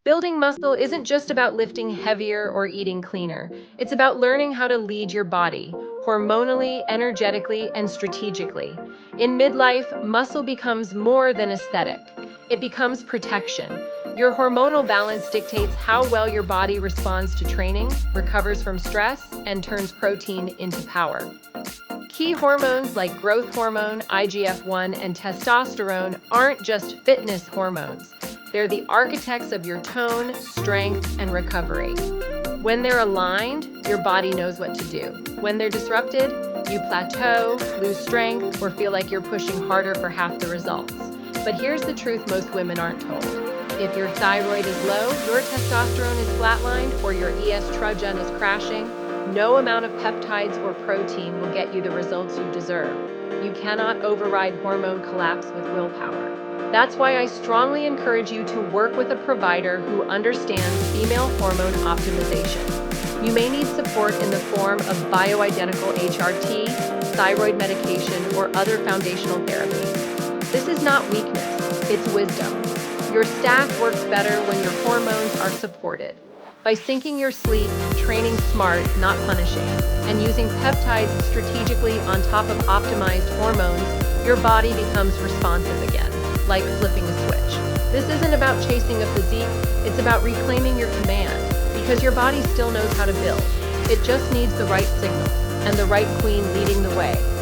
Building muscle isn't just about lifting heavier or eating cleaner. It's about learning how to lead your body, hormonally, energetically, and strategically. In midlife, muscle becomes more than aesthetic. It becomes protection. Your hormonal balance dictates how well your body responds to training, recovers from stress, and turns protein into power. Key hormones like growth hormone, IGF-1, and testosterone aren't just fitness hormones. They're the architects of your tone, strength, and recovery. When they're aligned, your body knows what to do. When they're disrupted, you plateau, lose strength, or feel like you're pushing harder for half the results. But here's the truth most women aren't told. If your thyroid is low, your testosterone is flatlined, or your estrogen is crashing, no amount of peptides or protein will get you the results you deserve. You cannot override hormone collapse with willpower. That's why I strongly encourage you to work with a provider who understands female hormone optimization. You may need support in the form of bioidentical HRT, thyroid medication, or other foundational therapies. This is not weakness, it's wisdom. Your staff works better when your hormones are supported. By syncing your sleep, training smart, not punishing, and using peptides strategically on top of optimized hormones, your body becomes responsive again, like flipping a switch. This isn't about chasing a physique, it's about reclaiming your command, because your body still knows how to build. It just needs the right signals, and the right queen leading the way.